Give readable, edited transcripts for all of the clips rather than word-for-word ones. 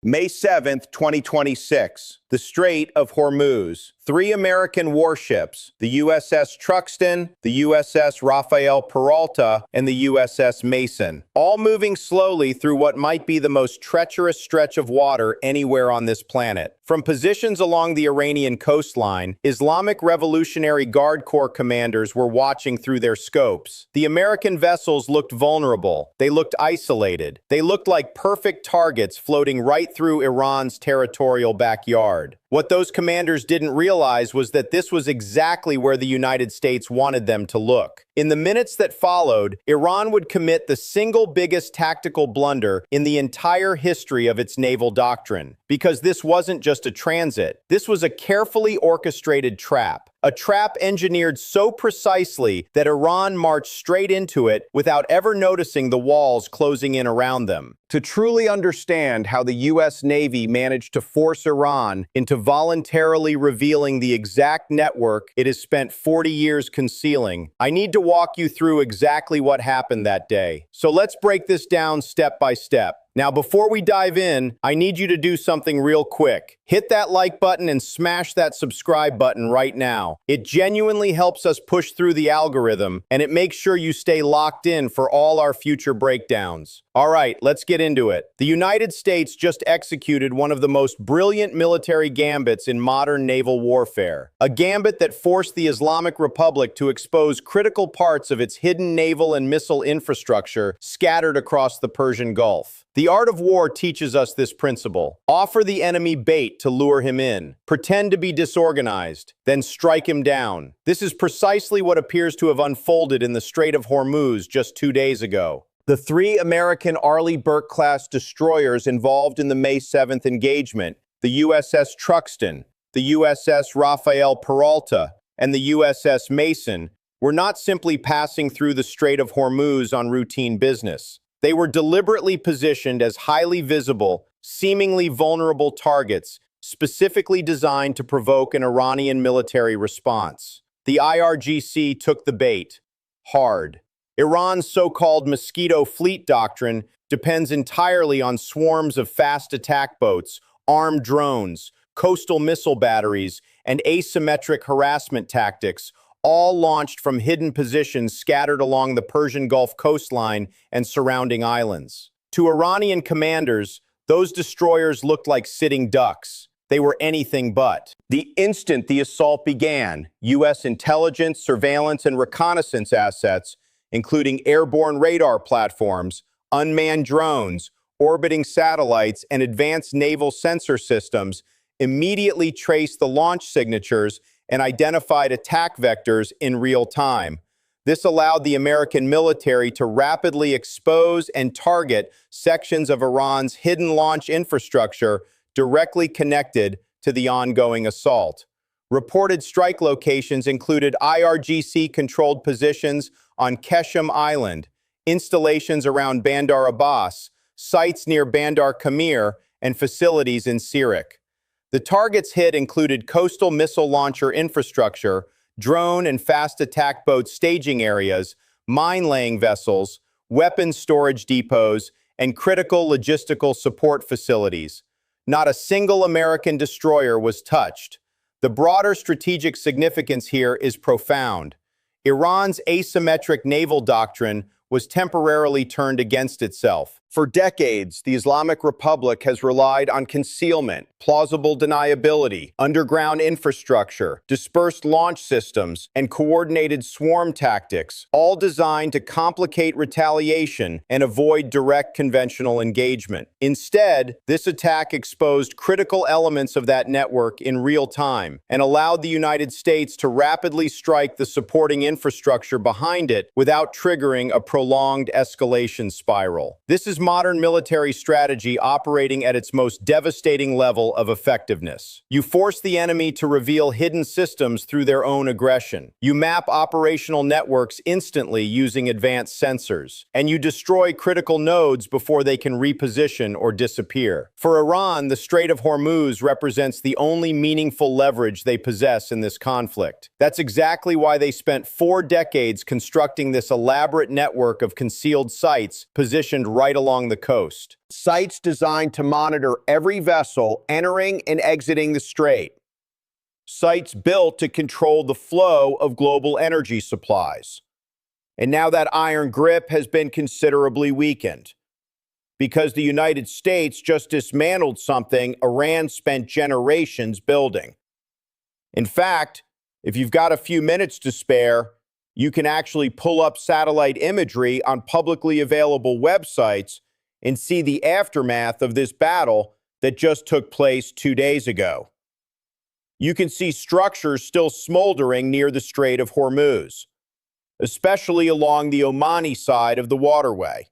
May 7th, 2026, the Strait of Hormuz. Three American warships, the USS Truxtun, the USS Rafael Peralta, and the USS Mason, all moving slowly through what might be the most treacherous stretch of water anywhere on this planet. From positions along the Iranian coastline, Islamic Revolutionary Guard Corps commanders were watching through their scopes. The American vessels looked vulnerable. They looked isolated. They looked like perfect targets floating right through Iran's territorial backyard. What those commanders didn't realize was that this was exactly where the United States wanted them to look. In the minutes that followed, Iran would commit the single biggest tactical blunder in the entire history of its naval doctrine. Because this wasn't just a transit, this was a carefully orchestrated trap. A trap engineered so precisely that Iran marched straight into it without ever noticing the walls closing in around them. To truly understand how the U.S. Navy managed to force Iran into voluntarily revealing the exact network it has spent 40 years concealing, I need to walk you through exactly what happened that day. So let's break this down step by step. Now, before we dive in, I need you to do something real quick. Hit that like button and smash that subscribe button right now. It genuinely helps us push through the algorithm, and it makes sure you stay locked in for all our future breakdowns. All right, let's get into it. The United States just executed one of the most brilliant military gambits in modern naval warfare. A gambit that forced the Islamic Republic to expose critical parts of its hidden naval and missile infrastructure scattered across the Persian Gulf. The art of war teaches us this principle. Offer the enemy bait to lure him in. Pretend to be disorganized, then strike him down. This is precisely what appears to have unfolded in the Strait of Hormuz just 2 days ago. The three American Arleigh Burke-class destroyers involved in the May 7th engagement, the USS Truxtun, the USS Rafael Peralta, and the USS Mason, were not simply passing through the Strait of Hormuz on routine business. They were deliberately positioned as highly visible, seemingly vulnerable targets, specifically designed to provoke an Iranian military response. The IRGC took the bait hard. Iran's so-called mosquito fleet doctrine depends entirely on swarms of fast attack boats, armed drones, coastal missile batteries, and asymmetric harassment tactics, all launched from hidden positions scattered along the Persian Gulf coastline and surrounding islands. To Iranian commanders, those destroyers looked like sitting ducks. They were anything but. The instant the assault began, U.S. intelligence, surveillance, and reconnaissance assets, including airborne radar platforms, unmanned drones, orbiting satellites, and advanced naval sensor systems, immediately traced the launch signatures and identified attack vectors in real time. This allowed the American military to rapidly expose and target sections of Iran's hidden launch infrastructure directly connected to the ongoing assault. Reported strike locations included IRGC-controlled positions on Keshem Island, installations around Bandar Abbas, sites near Bandar Kamir, and facilities in Sirak. The targets hit included coastal missile launcher infrastructure, drone and fast attack boat staging areas, mine-laying vessels, weapons storage depots, and critical logistical support facilities. Not a single American destroyer was touched. The broader strategic significance here is profound. Iran's asymmetric naval doctrine was temporarily turned against itself. For decades, the Islamic Republic has relied on concealment, plausible deniability, underground infrastructure, dispersed launch systems, and coordinated swarm tactics, all designed to complicate retaliation and avoid direct conventional engagement. Instead, this attack exposed critical elements of that network in real time and allowed the United States to rapidly strike the supporting infrastructure behind it without triggering a prolonged escalation spiral. This is modern military strategy operating at its most devastating level of effectiveness. You force the enemy to reveal hidden systems through their own aggression. You map operational networks instantly using advanced sensors. And you destroy critical nodes before they can reposition or disappear. For Iran, the Strait of Hormuz represents the only meaningful leverage they possess in this conflict. That's exactly why they spent 4 decades constructing this elaborate network of concealed sites positioned right along along the coast. Sites designed to monitor every vessel entering and exiting the strait. Sites built to control the flow of global energy supplies. And now that iron grip has been considerably weakened, because the United States just dismantled something Iran spent generations building. In fact, if you've got a few minutes to spare, you can actually pull up satellite imagery on publicly available websites and see the aftermath of this battle that just took place 2 days ago. You can see structures still smoldering near the Strait of Hormuz, especially along the Omani side of the waterway,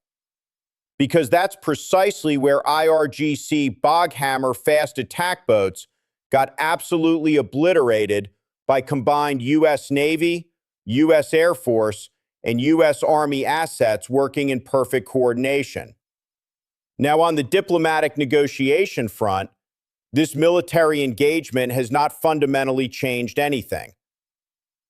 because that's precisely where IRGC Boghammer fast attack boats got absolutely obliterated by combined U.S. Navy, U.S. Air Force, and U.S. Army assets working in perfect coordination. Now, on the diplomatic negotiation front, this military engagement has not fundamentally changed anything.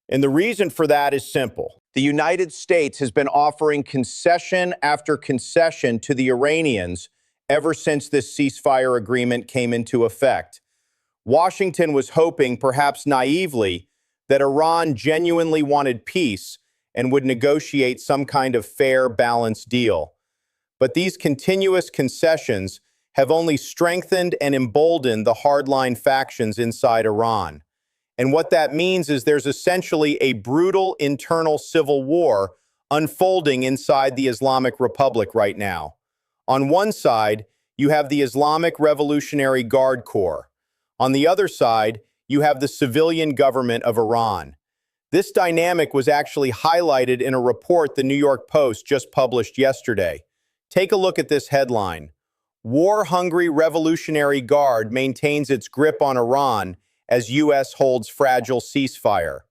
And the reason for that is simple. The United States has been offering concession after concession to the Iranians ever since this ceasefire agreement came into effect. Washington was hoping, perhaps naively, that Iran genuinely wanted peace and would negotiate some kind of fair, balanced deal. But these continuous concessions have only strengthened and emboldened the hardline factions inside Iran. And what that means is there's essentially a brutal internal civil war unfolding inside the Islamic Republic right now. On one side, you have the Islamic Revolutionary Guard Corps. On the other side, you have the civilian government of Iran. This dynamic was actually highlighted in a report the New York Post just published yesterday. Take a look at this headline. War-hungry Revolutionary Guard maintains its grip on Iran as U.S. holds fragile ceasefire.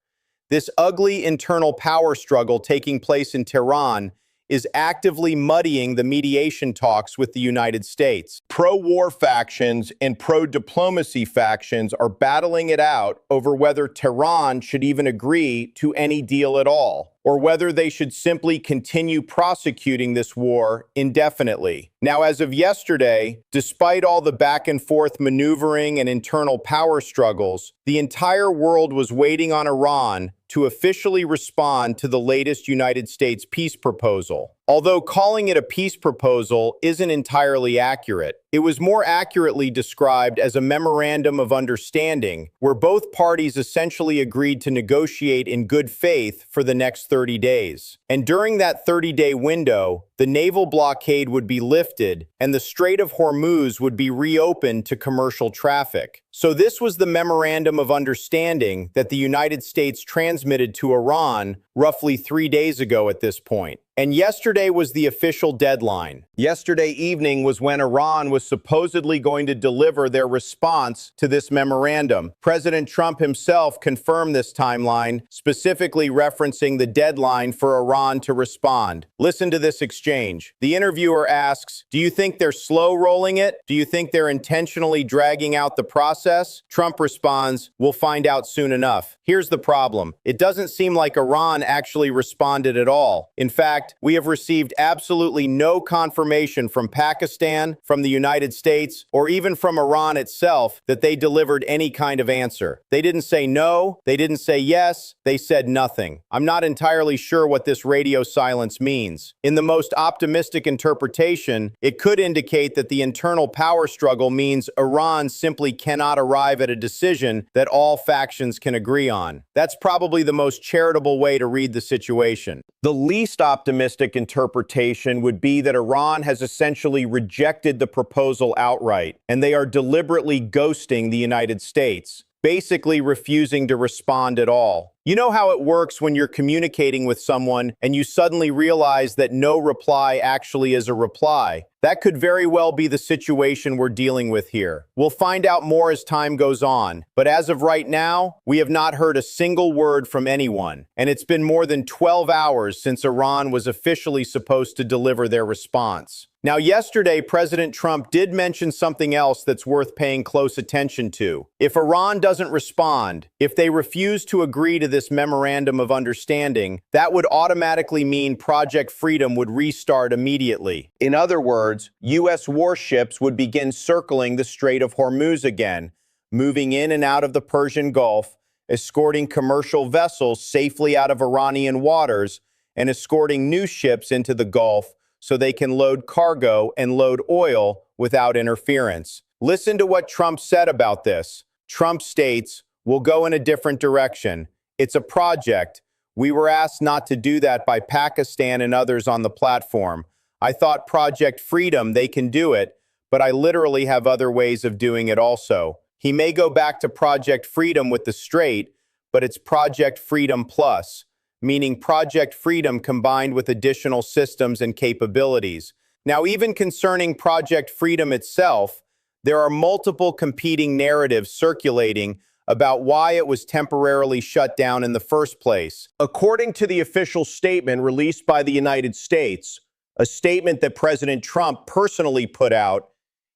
This ugly internal power struggle taking place in Tehran is actively muddying the mediation talks with the United States. Pro-war factions and pro-diplomacy factions are battling it out over whether Tehran should even agree to any deal at all, or whether they should simply continue prosecuting this war indefinitely. Now, as of yesterday, despite all the back and forth maneuvering and internal power struggles, the entire world was waiting on Iran to officially respond to the latest United States peace proposal. Although calling it a peace proposal isn't entirely accurate, it was more accurately described as a memorandum of understanding, where both parties essentially agreed to negotiate in good faith for the next 30 days. And during that 30-day window, the naval blockade would be lifted and the Strait of Hormuz would be reopened to commercial traffic. So this was the memorandum of understanding that the United States transmitted to Iran roughly 3 days ago at this point. And yesterday was the official deadline. Yesterday evening was when Iran was supposedly going to deliver their response to this memorandum. President Trump himself confirmed this timeline, specifically referencing the deadline for Iran to respond. Listen to this exchange. The interviewer asks, "Do you think they're slow rolling it? Do you think they're intentionally dragging out the process?" Trump responds, "We'll find out soon enough." Here's the problem. It doesn't seem like Iran actually responded at all. In fact, we have received absolutely no confirmation from Pakistan, from the United States, or even from Iran itself that they delivered any kind of answer. They didn't say no, they didn't say yes, they said nothing. I'm not entirely sure what this radio silence means. In the most optimistic interpretation, it could indicate that the internal power struggle means Iran simply cannot arrive at a decision that all factions can agree on. That's probably the most charitable way to read the situation. The least optimistic interpretation would be that Iran has essentially rejected the proposal outright, and they are deliberately ghosting the United States, basically refusing to respond at all. You know how it works when you're communicating with someone and you suddenly realize that no reply actually is a reply? That could very well be the situation we're dealing with here. We'll find out more as time goes on, but as of right now, we have not heard a single word from anyone, and it's been more than 12 hours since Iran was officially supposed to deliver their response. Now, yesterday, President Trump did mention something else that's worth paying close attention to. If Iran doesn't respond, if they refuse to agree to this memorandum of understanding, that would automatically mean Project Freedom would restart immediately. In other words, U.S. warships would begin circling the Strait of Hormuz again, moving in and out of the Persian Gulf, escorting commercial vessels safely out of Iranian waters, and escorting new ships into the Gulf so they can load cargo and load oil without interference. Listen to what Trump said about this. Trump states, "We'll go in a different direction. It's a project. We were asked not to do that by Pakistan and others on the platform. I thought Project Freedom, they can do it, but I literally have other ways of doing it also." He may go back to Project Freedom with the Strait, but it's Project Freedom Plus, meaning Project Freedom combined with additional systems and capabilities. Now, even concerning Project Freedom itself, there are multiple competing narratives circulating about why it was temporarily shut down in the first place. According to the official statement released by the United States, a statement that President Trump personally put out,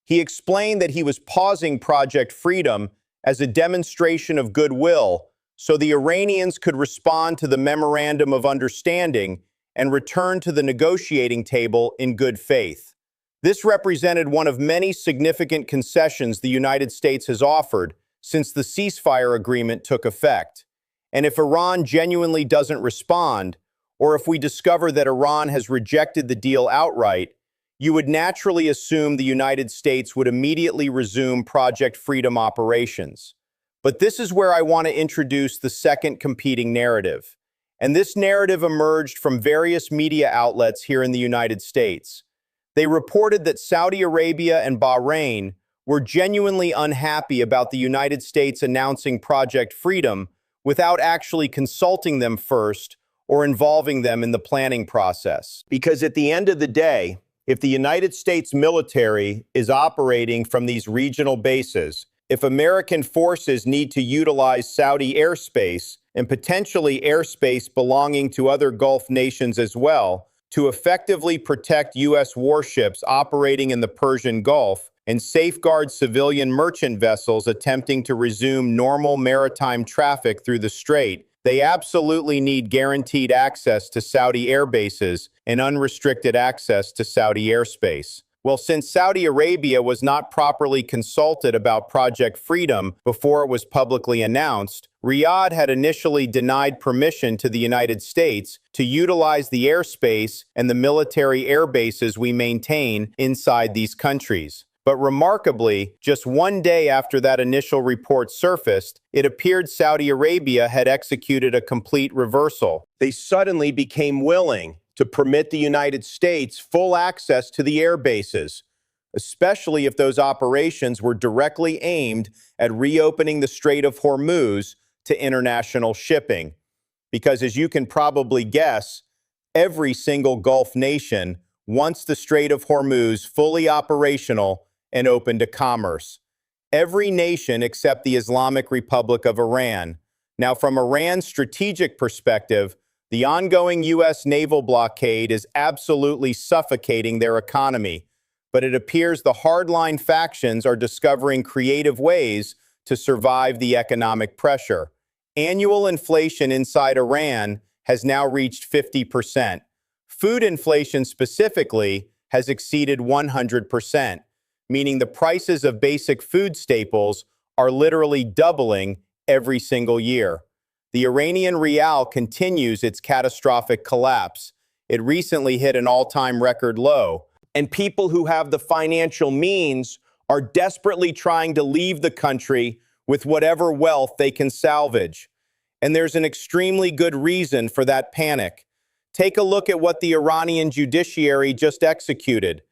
he explained that he was pausing Project Freedom as a demonstration of goodwill so the Iranians could respond to the Memorandum of Understanding and return to the negotiating table in good faith. This represented one of many significant concessions the United States has offered since the ceasefire agreement took effect. And if Iran genuinely doesn't respond, or if we discover that Iran has rejected the deal outright, you would naturally assume the United States would immediately resume Project Freedom operations. But this is where I want to introduce the second competing narrative. And this narrative emerged from various media outlets here in the United States. They reported that Saudi Arabia and Bahrain were genuinely unhappy about the United States announcing Project Freedom without actually consulting them first or involving them in the planning process. Because at the end of the day, if the United States military is operating from these regional bases, if American forces need to utilize Saudi airspace and potentially airspace belonging to other Gulf nations as well to effectively protect U.S. warships operating in the Persian Gulf and safeguard civilian merchant vessels attempting to resume normal maritime traffic through the strait, they absolutely need guaranteed access to Saudi air bases and unrestricted access to Saudi airspace. Well, since Saudi Arabia was not properly consulted about Project Freedom before it was publicly announced, Riyadh had initially denied permission to the United States to utilize the airspace and the military air bases we maintain inside these countries. But remarkably, just one day after that initial report surfaced, it appeared Saudi Arabia had executed a complete reversal. They suddenly became willing to permit the United States full access to the air bases, especially if those operations were directly aimed at reopening the Strait of Hormuz to international shipping. Because as you can probably guess, every single Gulf nation wants the Strait of Hormuz fully operational and open to commerce. Every nation except the Islamic Republic of Iran. Now, from Iran's strategic perspective, the ongoing U.S. naval blockade is absolutely suffocating their economy, but it appears the hardline factions are discovering creative ways to survive the economic pressure. Annual inflation inside Iran has now reached 50%. Food inflation specifically has exceeded 100%, meaning the prices of basic food staples are literally doubling every single year. The Iranian rial continues its catastrophic collapse. It recently hit an all-time record low, and people who have the financial means are desperately trying to leave the country with whatever wealth they can salvage. And there's an extremely good reason for that panic. Take a look at what the Iranian judiciary just executed.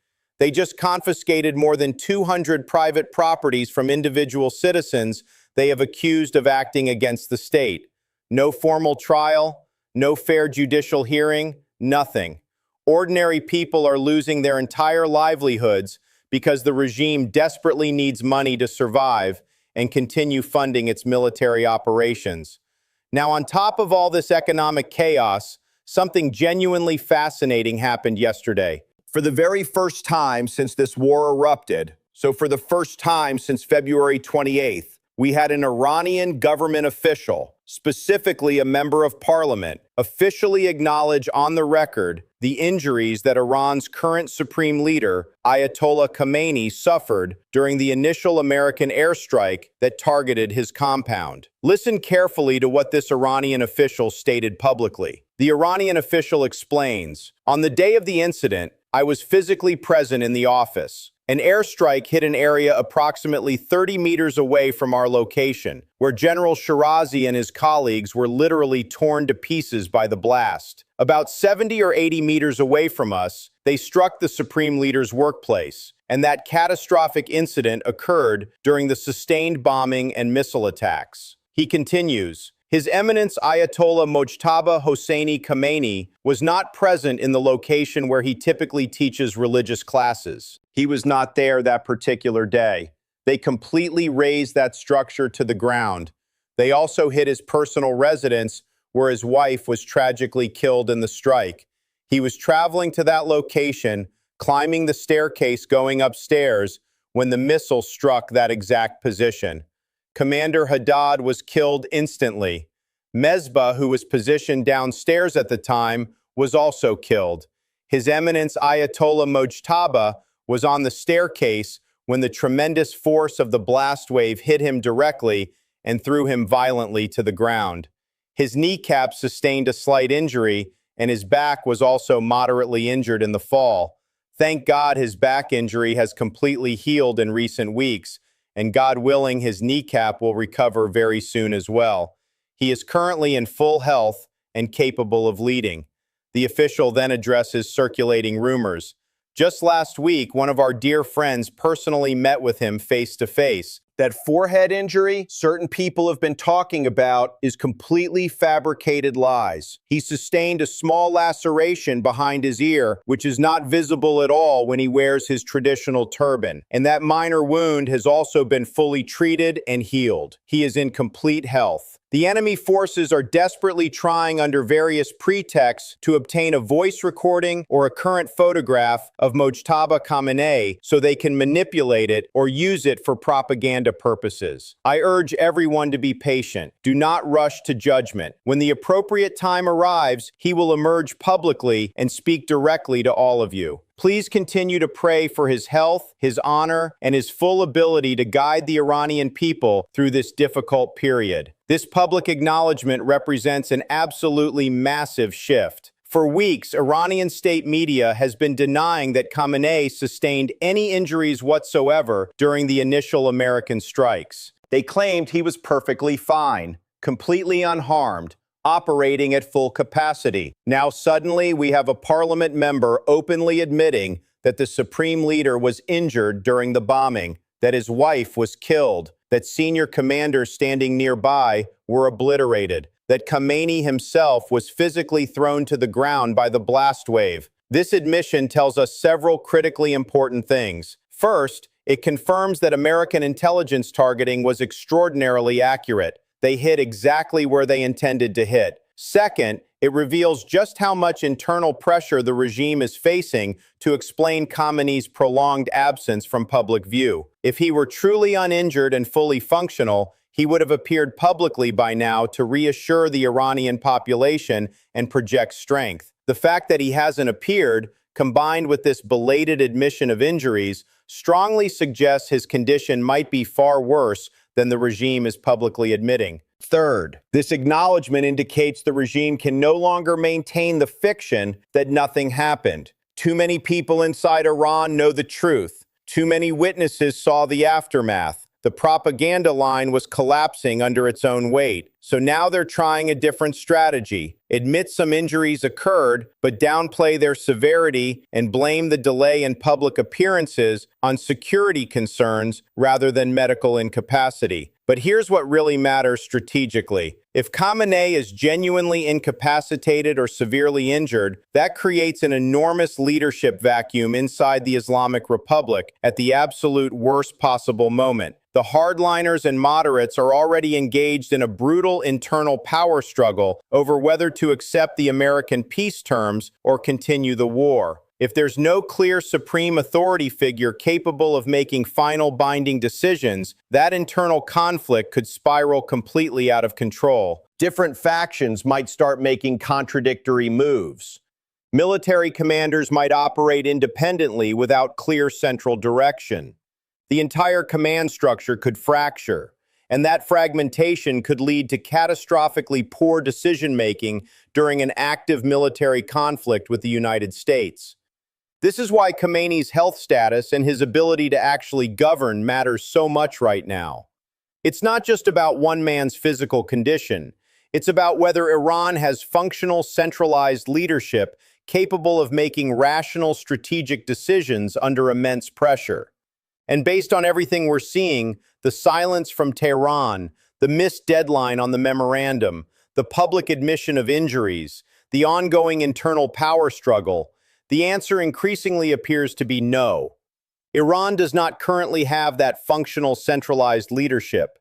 They just confiscated more than 200 private properties from individual citizens they have accused of acting against the state. No formal trial, no fair judicial hearing, nothing. Ordinary people are losing their entire livelihoods because the regime desperately needs money to survive and continue funding its military operations. Now, on top of all this economic chaos, something genuinely fascinating happened yesterday. For the very first time since this war erupted, so for the first time since February 28th, we had an Iranian government official, specifically a member of parliament, officially acknowledge on the record the injuries that Iran's current supreme leader, Ayatollah Khamenei, suffered during the initial American airstrike that targeted his compound. Listen carefully to what this Iranian official stated publicly. The Iranian official explains, "On the day of the incident, I was physically present in the office. An airstrike hit an area approximately 30 meters away from our location, where General Shirazi and his colleagues were literally torn to pieces by the blast. About 70 or 80 meters away from us, they struck the Supreme Leader's workplace, and that catastrophic incident occurred during the sustained bombing and missile attacks." He continues, "His Eminence Ayatollah Mojtaba Hosseini Khamenei was not present in the location where he typically teaches religious classes. He was not there that particular day. They completely razed that structure to the ground. They also hit his personal residence where his wife was tragically killed in the strike. He was traveling to that location, climbing the staircase going upstairs, when the missile struck that exact position. Commander Haddad was killed instantly. Mesbah, who was positioned downstairs at the time, was also killed. His Eminence Ayatollah Mojtaba was on the staircase when the tremendous force of the blast wave hit him directly and threw him violently to the ground. His kneecap sustained a slight injury, and his back was also moderately injured in the fall. Thank God his back injury has completely healed in recent weeks, and God willing, his kneecap will recover very soon as well. He is currently in full health and capable of leading." The official then addresses circulating rumors. "Just last week, one of our dear friends personally met with him face to face. That forehead injury certain people have been talking about is completely fabricated lies. He sustained a small laceration behind his ear, which is not visible at all when he wears his traditional turban. And that minor wound has also been fully treated and healed. He is in complete health. The enemy forces are desperately trying under various pretexts to obtain a voice recording or a current photograph of Mojtaba Khamenei so they can manipulate it or use it for propaganda purposes. I urge everyone to be patient. Do not rush to judgment. When the appropriate time arrives, he will emerge publicly and speak directly to all of you. Please continue to pray for his health, his honor, and his full ability to guide the Iranian people through this difficult period. This public acknowledgement represents an absolutely massive shift. For weeks, Iranian state media has been denying that Khamenei sustained any injuries whatsoever during the initial American strikes. They claimed he was perfectly fine, completely unharmed, operating at full capacity. Now suddenly we have a parliament member openly admitting that the supreme leader was injured during the bombing, that his wife was killed, that senior commanders standing nearby were obliterated, that Khamenei himself was physically thrown to the ground by the blast wave. This admission tells us several critically important things. First, it confirms that American intelligence targeting was extraordinarily accurate. They hit exactly where they intended to hit. Second, it reveals just how much internal pressure the regime is facing to explain Khamenei's prolonged absence from public view. If he were truly uninjured and fully functional, he would have appeared publicly by now to reassure the Iranian population and project strength. The fact that he hasn't appeared, combined with this belated admission of injuries, strongly suggests his condition might be far worse than the regime is publicly admitting. Third, this acknowledgement indicates the regime can no longer maintain the fiction that nothing happened. Too many people inside Iran know the truth. Too many witnesses saw the aftermath. The propaganda line was collapsing under its own weight. So now they're trying a different strategy. Admit some injuries occurred, but downplay their severity and blame the delay in public appearances on security concerns rather than medical incapacity. But here's what really matters strategically. If Khamenei is genuinely incapacitated or severely injured, that creates an enormous leadership vacuum inside the Islamic Republic at the absolute worst possible moment. The hardliners and moderates are already engaged in a brutal internal power struggle over whether to accept the American peace terms or continue the war. If there's no clear supreme authority figure capable of making final binding decisions, that internal conflict could spiral completely out of control. Different factions might start making contradictory moves. Military commanders might operate independently without clear central direction. The entire command structure could fracture, and that fragmentation could lead to catastrophically poor decision-making during an active military conflict with the United States. This is why Khamenei's health status and his ability to actually govern matters so much right now. It's not just about one man's physical condition. It's about whether Iran has functional, centralized leadership capable of making rational strategic decisions under immense pressure. And based on everything we're seeing, the silence from Tehran, the missed deadline on the memorandum, the public admission of injuries, the ongoing internal power struggle, the answer increasingly appears to be no. Iran does not currently have that functional, centralized leadership,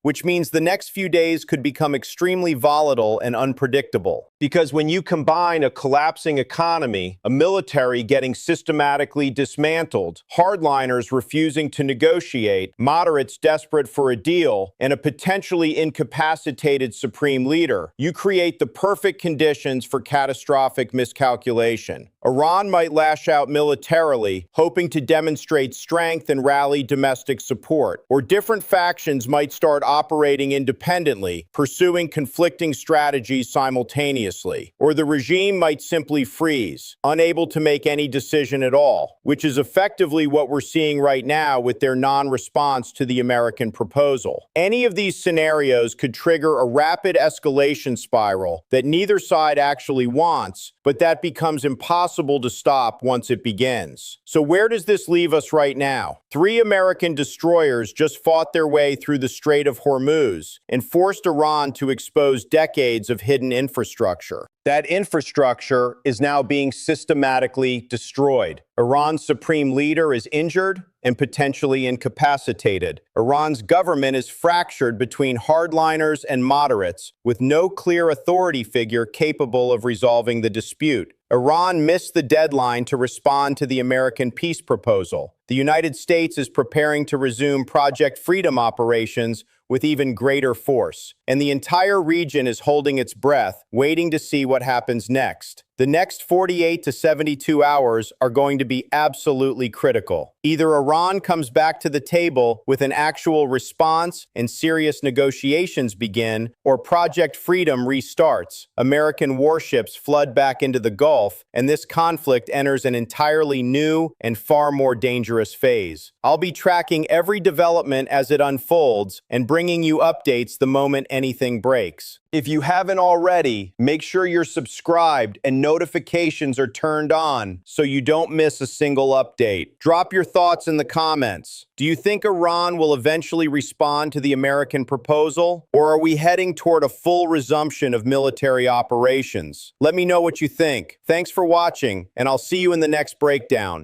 which means the next few days could become extremely volatile and unpredictable. Because when you combine a collapsing economy, a military getting systematically dismantled, hardliners refusing to negotiate, moderates desperate for a deal, and a potentially incapacitated supreme leader, you create the perfect conditions for catastrophic miscalculation. Iran might lash out militarily, hoping to demonstrate strength and rally domestic support, or different factions might start operating independently, pursuing conflicting strategies simultaneously, or the regime might simply freeze, unable to make any decision at all, which is effectively what we're seeing right now with their non-response to the American proposal. Any of these scenarios could trigger a rapid escalation spiral that neither side actually wants, but that becomes impossible to stop once it begins. So where does this leave us right now? 3 American destroyers just fought their way through the Strait of Hormuz and forced Iran to expose decades of hidden infrastructure. That infrastructure is now being systematically destroyed. Iran's supreme leader is injured and potentially incapacitated. Iran's government is fractured between hardliners and moderates, with no clear authority figure capable of resolving the dispute. Iran missed the deadline to respond to the American peace proposal. The United States is preparing to resume Project Freedom operations with even greater force, and the entire region is holding its breath, waiting to see what happens next. The next 48 to 72 hours are going to be absolutely critical. Either Iran comes back to the table with an actual response and serious negotiations begin, or Project Freedom restarts. American warships flood back into the Gulf, and this conflict enters an entirely new and far more dangerous phase. I'll be tracking every development as it unfolds and bringing you updates the moment anything breaks. If you haven't already, make sure you're subscribed and notifications are turned on so you don't miss a single update. Drop your thoughts in the comments. Do you think Iran will eventually respond to the American proposal, or are we heading toward a full resumption of military operations? Let me know what you think. Thanks for watching, and I'll see you in the next breakdown.